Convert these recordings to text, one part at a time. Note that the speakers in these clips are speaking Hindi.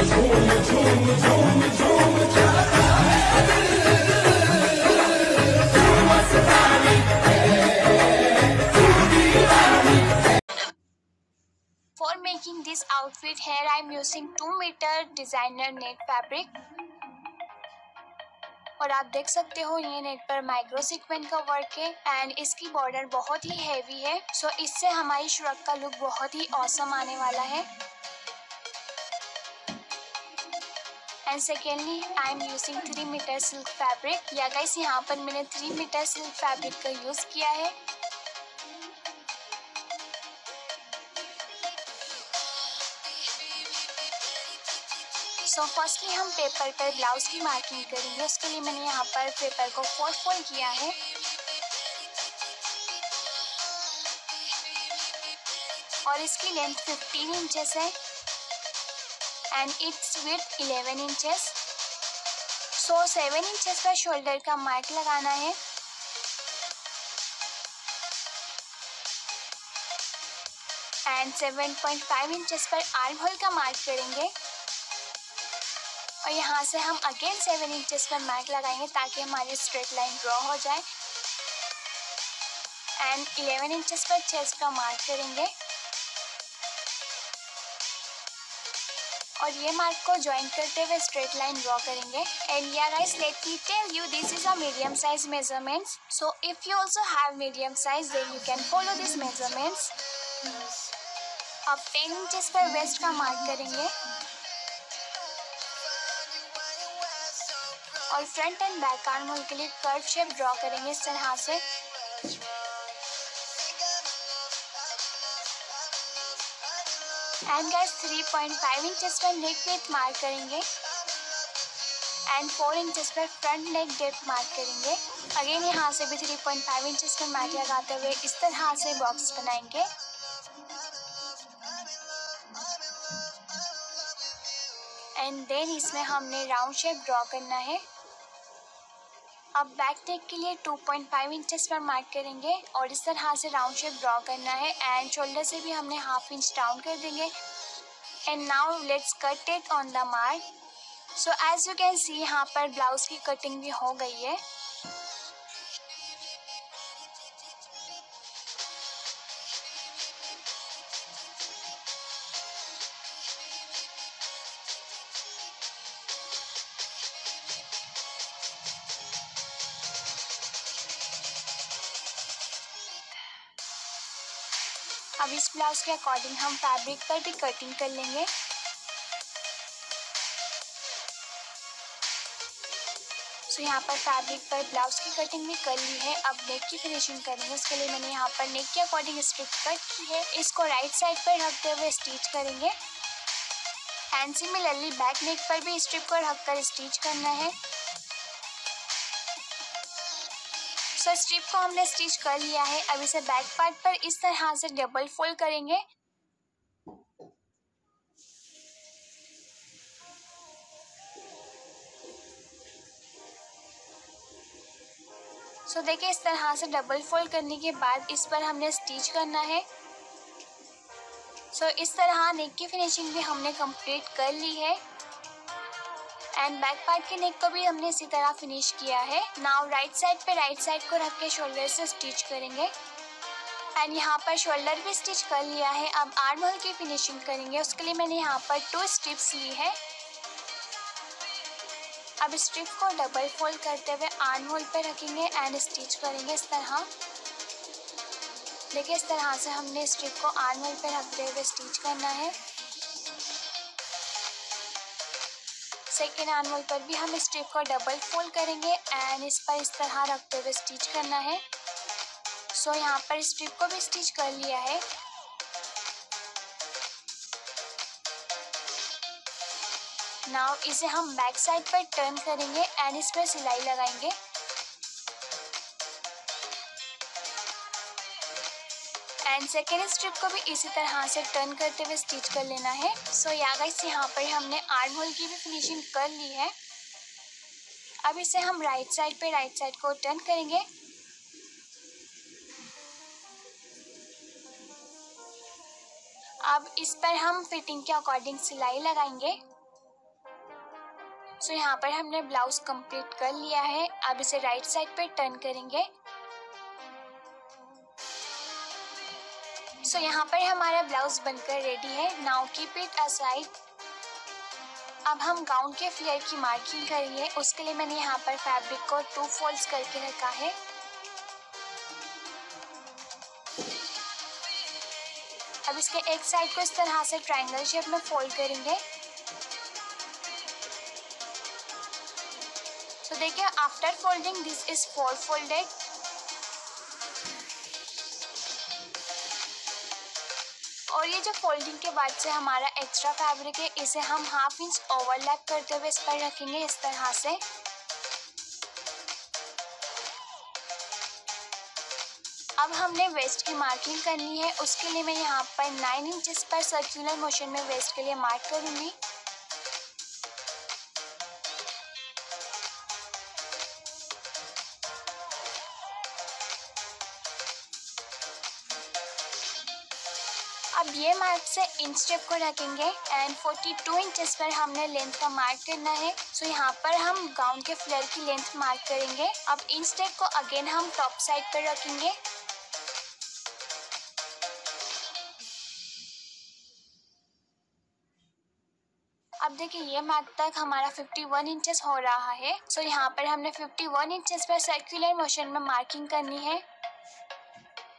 For making this outfit, here I am using 2 meter designer net fabric. और आप देख सकते हो ये नेट पर माइक्रो सीक्वेंस का वर्क है एंड इसकी बॉर्डर बहुत ही हैवी है। सो इससे हमारी श्रग का लुक बहुत ही ऑसम आने वाला है। And secondly I am using 3 metre silk fabric. Yeah guys यहाँ पर मैंने 3 मीटर सिल्क फैब्रिक का यूज किया है। सो फर्स्टली हम पेपर पर ब्लाउज की मार्किंग करेंगे। उसके लिए मैंने यहाँ पर पेपर को 4 फोल्ड किया है और इसकी लेंथ 15 इंचेस है and it's width 11 inches. So 7 inches पर शोल्डर का मार्क लगाना है एंड 7.5 इंचेस पर आर्म होल का मार्क करेंगे और यहाँ से हम अगेन 7 इंचेस पर मार्क लगाएंगे ताकि हमारी स्ट्रेट लाइन ड्रॉ हो जाए एंड 11 इंचेस पर चेस्ट का मार्क करेंगे और ये मार्क को ज्वाइन करते हुए स्ट्रेट लाइन ड्रॉ करेंगे। And yeah guys let me tell you this is a medium size measurements. So if you also have medium size then you can follow this measurements. अब 10 इंचेस पर वेस्ट का मार्क करेंगे और front and back arm hole के लिए कर्व शेप ड्रॉ करेंगे इस तरह से। एंड गाइस 3.5 इंचेस पर नेक डेप्थ मार्क करेंगे एंड 4 इंचेस पर फ्रंट नेक डेप्थ मार्क करेंगे। अगेन यहाँ से भी 3.5 इंचेस पर मार्क लगाते हुए इस तरह से बॉक्स बनाएंगे। एंड देन इसमें हमने राउंड शेप ड्रॉ करना है। अब बैक नेक के लिए 2.5 इंचेस पर मार्क करेंगे और इस तरह से राउंड शेप ड्रॉ करना है एंड शोल्डर से भी हमने हाफ इंच डाउन कर देंगे। And now let's cut it on the mark. So as you can see यहाँ पर ब्लाउज की कटिंग भी हो गई है। अब इस ब्लाउज के अकॉर्डिंग हम फैब्रिक पर भी कटिंग कर लेंगे। सो यहाँ पर फैब्रिक पर ब्लाउज की कटिंग भी कर ली है। अब नेक की फिनिशिंग करेंगे। उसके लिए मैंने यहाँ पर नेक के अकॉर्डिंग स्ट्रिप कट की है। इसको राइट साइड पर रखते हुए स्टिच करेंगे एंड सिमिलरली बैक नेक पर भी स्ट्रिप को रखकर स्टिच करना है। सो स्ट्रिप को हमने स्टिच कर लिया है। अब इसे बैक पार्ट पर इस तरह से डबल फोल्ड करेंगे सो देखिए इस तरह से डबल फोल्ड करने के बाद इस पर हमने स्टिच करना है। सो इस तरह नेक की फिनिशिंग भी हमने कंप्लीट कर ली है एंड बैक पार्ट के नेक को भी हमने इसी तरह फिनिश किया है। नाउ राइट साइड पे राइट साइड को रख के शोल्डर से स्टिच करेंगे एंड यहाँ पर शोल्डर भी स्टिच कर लिया है। अब आर्म होल की फिनिशिंग करेंगे। उसके लिए मैंने यहाँ पर 2 स्ट्रिप्स ली है। अब स्ट्रिप को डबल फोल्ड करते हुए आर्म होल पे रखेंगे एंड स्टिच करेंगे इस तरह। देखिए इस तरह से हमने स्ट्रिप को आर्म होल पे रखते हुए स्टिच करना है। सेकेंड आर्म होल पर भी हम स्ट्रिप को डबल फोल्ड करेंगे एंड इस पर इस तरह रखते हुए स्टिच करना है। सो यहाँ पर स्ट्रिप को भी स्टिच कर लिया है। नाउ इसे हम बैक साइड पर टर्न करेंगे एंड इस पर सिलाई लगाएंगे। एंड सेकेंड स्ट्रिप को भी इसी तरह से टर्न करते हुए स्टिच कर लेना है। सो गाइस यहाँ पर हमने आर्म होल की भी फिनिशिंग कर ली है। अब इसे हम राइट साइड को टर्न करेंगे अब इस पर हम फिटिंग के अकॉर्डिंग सिलाई लगाएंगे। सो यहाँ पर हमने ब्लाउज कंप्लीट कर लिया है। अब इसे राइट साइड पे टर्न करेंगे। सो यहाँ पर हमारा ब्लाउज बनकर रेडी है। Now keep it aside. अब हम गाउन के फ्लेयर की मार्किंग करेंगे। उसके लिए मैंने यहाँ पर फैब्रिक को 2 फोल्ड्स करके रखा है। अब इसके एक साइड को इस तरह से ट्रायंगल शेप में फोल्ड करेंगे। तो देखिए, after folding this is 4 folded. और ये जो फोल्डिंग के बाद से हमारा एक्स्ट्रा फैब्रिक है, इसे हम 1/2 इंच ओवरलैप करते हुए इस पर रखेंगे इस तरह से। अब हमने वेस्ट की मार्किंग करनी है। उसके लिए मैं यहाँ पर 9 इंचेस पर सर्कुलर मोशन में वेस्ट के लिए मार्क करूँगी। अब ये मार्क से इंस्टेप को रखेंगे एंड 42 इंचेस पर हमने लेंथ का मार्क करना है। सो यहाँ पर हम गाउन के फ्लेयर की लेंथ मार्क करेंगे। अब इंस्टेप को अगेन हम टॉप साइड पर रखेंगे। अब देखिए, ये मार्क तक हमारा 51 इंचेस हो रहा है। सो यहाँ पर हमने 51 इंचेस पर सर्कुलर मोशन में मार्किंग करनी है।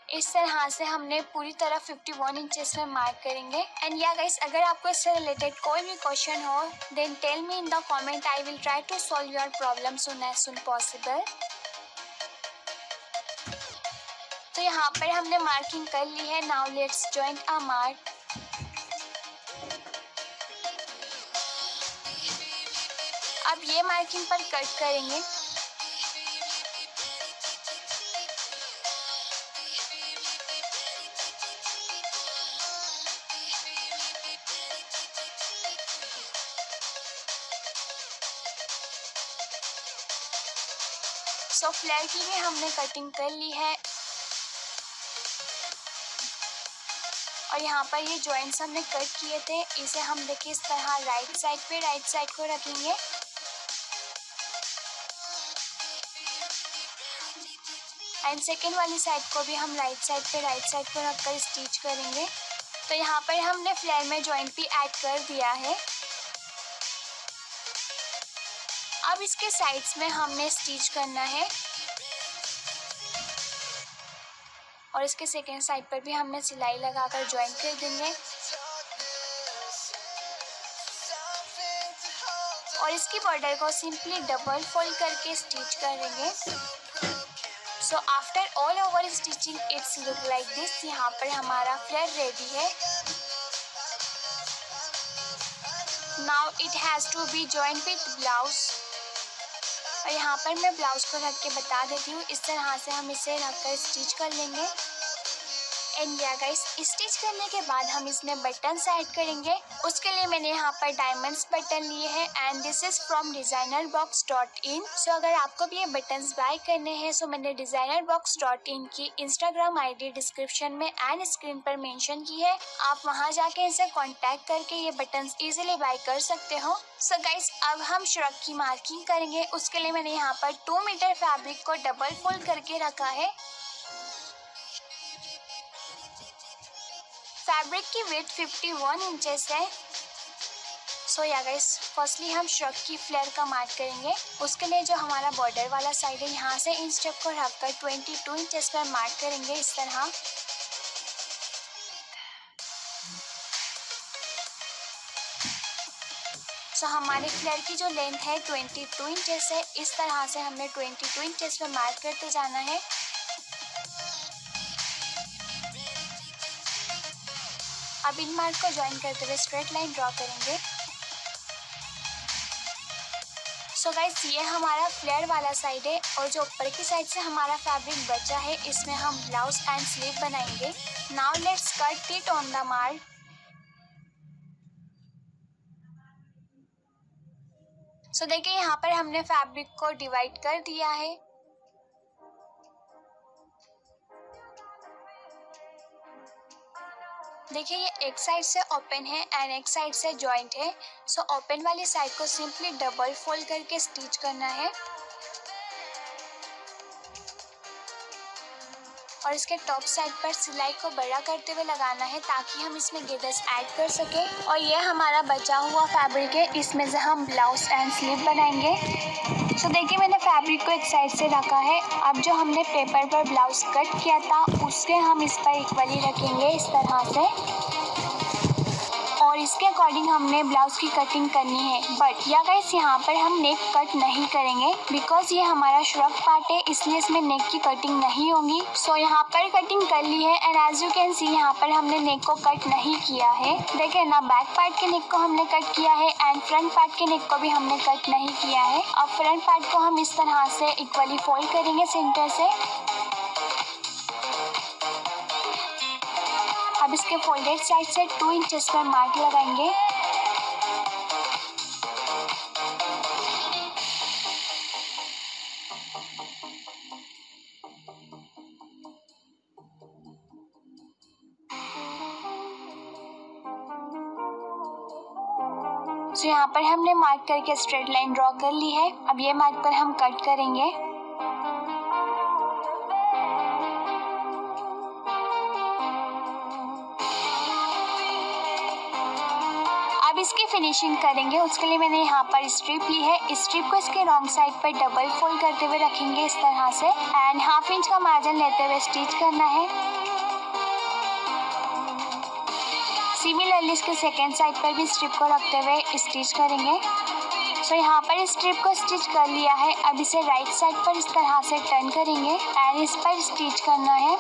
इस तरह से हमने पूरी तरह 51 इंचेस में मार्क करेंगे। एंड या गाइस, अगर आपको इससे रिलेटेड कोई भी क्वेश्चन हो then tell me in the comment. I will try to solve your problem soon as soon possible. तो यहाँ पर हमने मार्किंग कर ली है। Now let's join a mark. अब ये मार्किंग पर कट करेंगे। सो फ्लेयर की भी हमने कटिंग कर ली है। और यहाँ पर ये जॉइंट्स हमने कट किए थे, इसे हम देखिए इस तरह राइट साइड को रखेंगे। एंड सेकेंड वाली साइड को भी हम राइट साइड को रखकर स्टिच करेंगे। तो यहाँ पर हमने फ्लेयर में जॉइंट भी ऐड कर दिया है। अब इसके साइड्स में हमने स्टिच करना है और इसके सेकेंड साइड पर भी हमने सिलाई लगाकर ज्वाइन कर देंगे। और इसकी बॉर्डर को सिंपली डबल फोल्ड करके स्टिच करेंगे। So after all over stitching it's look like this. यहाँ पर हमारा फ्लेयर रेडी है। Now it has to be joint with blouse. और यहाँ पर मैं ब्लाउज को रख के बता देती हूँ। इस तरह से हम इसे रखकर स्टिच कर लेंगे। एंड या गाइस, स्टिच करने के बाद हम इसमें बटन्स ऐड करेंगे। उसके लिए मैंने यहाँ पर डायमंड्स बटन लिए हैं and this is from designerbox.in। सो अगर आपको भी ये बटन्स बाय करने हैं सो मैंने designerbox.in की इंस्टाग्राम आईडी डिस्क्रिप्शन में एंड स्क्रीन पर मेंशन की है। आप वहाँ जाके इनसे कॉन्टैक्ट करके ये बटन्स इजीली बाय कर सकते हो। सो गाइस, अब हम श्रग की मार्किंग करेंगे। उसके लिए मैंने यहाँ पर 2 मीटर फैब्रिक को डबल फोल्ड करके रखा है। फैब्रिक की विड्थ 51 इंचेस है। सो या गाइस, फर्स्टली हम श्रग की फ्लेयर का मार्क करेंगे। उसके लिए जो हमारा बॉर्डर वाला साइड है, यहाँ से इन स्टेप को रखकर 22 इंचेस पर मार्क करेंगे इस तरह। सो हमारे फ्लेयर की जो लेंथ है 22 इंचेस है। इस तरह से हमने 22 इंचेस पर मार्क करते जाना है। अब इन मार्क को ज्वाइन करते हुए स्ट्रेट लाइन ड्रॉ करेंगे। सो गाइस, ये हमारा फ्लेयर वाला साइड है और जो ऊपर की साइड से हमारा फैब्रिक बचा है इसमें हम ब्लाउज एंड स्लीव बनाएंगे। Now let's cut it on the mark. So देखिए, यहाँ पर हमने फैब्रिक को डिवाइड कर दिया है। देखिए ये एक साइड से ओपन है एंड एक साइड से जॉइंट है। सो ओपन वाली साइड को सिंपली डबल फोल्ड करके स्टिच करना है और इसके टॉप साइड पर सिलाई को बड़ा करते हुए लगाना है ताकि हम इसमें गेदर्स ऐड कर सकें। और ये हमारा बचा हुआ फैब्रिक है, इसमें से हम ब्लाउज एंड स्लीव बनाएंगे। सो देखिए मैंने फैब्रिक को एक साइड से रखा है। अब जो हमने पेपर पर ब्लाउज कट किया था उसके हम इस पर इक्वली रखेंगे इस तरह से और इसके अकॉर्डिंग हमने ब्लाउज की कटिंग करनी है। बट या गाइस यहाँ पर हम नेक कट नहीं करेंगे बिकॉज ये हमारा श्रग पार्ट है, इसलिए इसमें नेक की कटिंग नहीं होगी। सो यहाँ पर कटिंग कर ली है and as you can see यहाँ पर हमने नेक को कट नहीं किया है। देखिए ना बैक पार्ट के नेक को हमने कट किया है एंड फ्रंट पार्ट के नेक को भी हमने कट नहीं किया है। अब फ्रंट पार्ट को हम इस तरह से इक्वली फोल्ड करेंगे सेंटर से। अब इसके फोल्डेड साइड से 2 इंचेस पर मार्क लगाएंगे। तो यहाँ पर हमने मार्क करके स्ट्रेट लाइन ड्रॉ कर ली है। अब ये मार्क पर हम कट करेंगे। अब इसकी फिनिशिंग करेंगे, उसके लिए मैंने यहाँ पर स्ट्रिप ली है। इस स्ट्रिप को इसके रॉन्ग साइड पर डबल फोल्ड करते हुए रखेंगे इस तरह से एंड हाफ इंच का मार्जिन लेते हुए स्टिच करना है। सिमिलरली इसके सेकेंड साइड पर भी स्ट्रिप को रखते हुए स्टिच करेंगे। सो यहाँ पर स्ट्रिप को स्टिच कर लिया है। अब इसे राइट साइड पर इस तरह से टर्न करेंगे एंड इस पर स्टिच करना है।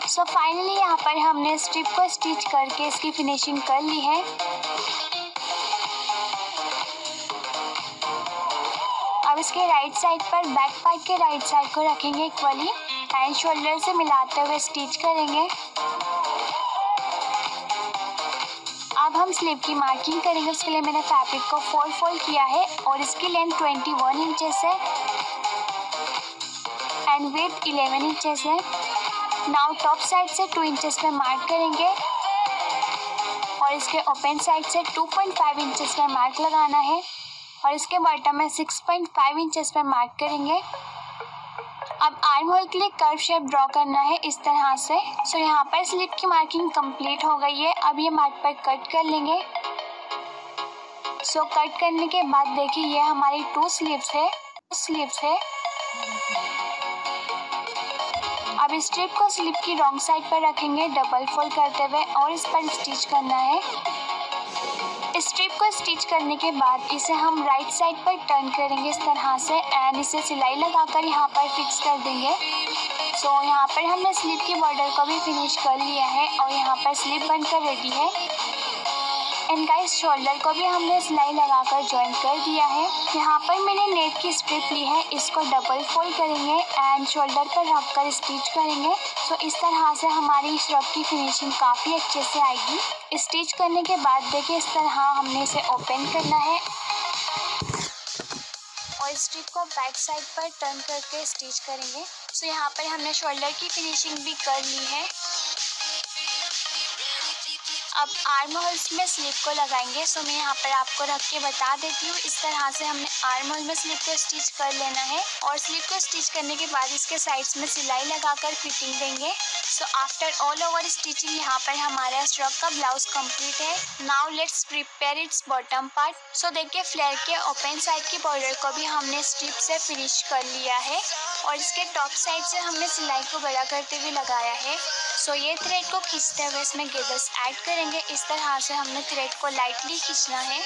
सो फाइनली यहाँ पर हमने स्ट्रिप को स्टिच करके इसकी फिनिशिंग कर ली है। अब इसके राइट साइड पर बैक पार्ट के राइट साइड को रखेंगे इक्वली एंड शोल्डर से मिलाते हुए स्टिच करेंगे। अब हम स्लीव की मार्किंग करेंगे, उसके लिए मैंने फैब्रिक को 4 फोल्ड किया है और इसकी लेंथ 21 इंचेस है एंड विड्थ 11 इंचेस है। नाउ टॉप साइड से 2 इंचेस पे मार्क करेंगे और इसके ओपन साइड से 2.5 इंचेस पे मार्क लगाना है और इसके बॉटम में 6.5 इंचेस पे मार्क करेंगे। अब आर्म होल के लिए कर्व शेप ड्रॉ करना है इस तरह से। सो यहाँ पर स्लीव की मार्किंग कंप्लीट हो गई है। अब ये मार्क पर कट कर लेंगे। सो कट करने के बाद देखिए ये हमारी 2 स्लीव्स है। अब स्ट्रिप को स्लीव की रॉन्ग साइड पर रखेंगे डबल फोल्ड करते हुए और इस पर स्टिच करना है। स्ट्रिप को स्टिच करने के बाद इसे हम राइट साइड पर टर्न करेंगे इस तरह से एंड इसे सिलाई लगाकर यहाँ पर फिक्स कर देंगे। सो यहाँ पर हमने स्लीव की बॉर्डर को भी फिनिश कर लिया है और यहाँ पर स्लीव बनकर रेडी है। एंड गाइस शोल्डर को भी हमने सिलाई लगाकर जॉइन कर दिया है। यहाँ पर मैंने नेट की स्ट्रिप ली है, इसको डबल फोल्ड करेंगे एंड शोल्डर पर रखकर स्टिच करेंगे। सो इस तरह से हमारी श्रग की फिनिशिंग काफ़ी अच्छे से आएगी। स्टिच करने के बाद देखिए इस तरह हमने इसे ओपन करना है और स्ट्रिप को बैक साइड पर टर्न करके स्टिच करेंगे। सो यहाँ पर हमने शोल्डर की फिनिशिंग भी कर ली है। अब आर्म होल्स में स्लीव को लगाएंगे। सो मैं यहाँ पर आपको रख के बता देती हूँ। इस तरह से हमने आर्म होल में स्लीव को स्टिच कर लेना है और स्लीव को स्टिच करने के बाद इसके साइड्स में सिलाई लगाकर फिटिंग देंगे। So after all over stitching यहाँ पर हमारा श्रग का ब्लाउज कंप्लीट है। Now let's prepare its bottom part. So देखिए फ्लेयर के ओपन साइड की बॉर्डर को भी हमने स्ट्रिप से फिनिश कर लिया है और इसके टॉप साइड से हमने सिलाई को बड़ा करते हुए लगाया है। सो ये थ्रेड को खींचते हुए इसमें गेदर्स ऐड करेंगे। इस तरह से हमने थ्रेड को लाइटली खींचना है।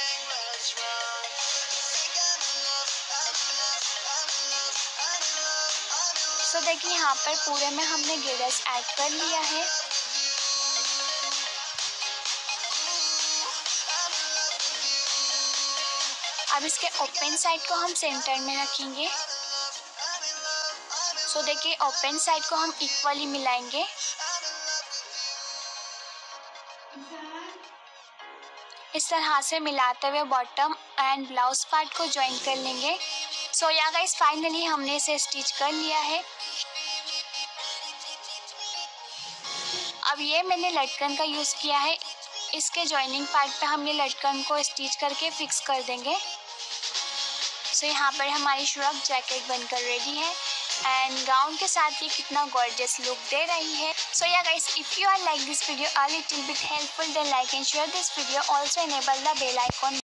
सो देखिए यहाँ पर पूरे में हमने गेदर्स ऐड कर लिया है। अब इसके ओपन साइड को हम सेंटर में रखेंगे। सो देखिए ओपन साइड को हम इक्वली मिलाएंगे इस तरह से मिलाते हुए बॉटम एंड ब्लाउज पार्ट को ज्वाइन कर लेंगे। सो या गाइस फाइनली हमने इसे स्टिच कर लिया है। अब ये मैंने लटकन का यूज़ किया है, इसके ज्वाइनिंग पार्ट पे हम ये लटकन को स्टिच करके फिक्स कर देंगे। सो यहाँ पर हमारी श्रग जैकेट बनकर रेडी है एंड गाउन के साथ ये कितना गॉर्जियस लुक दे रही है। So yeah guys, if you are like this video a little bit helpful, then like and share this video. Also enable the bell icon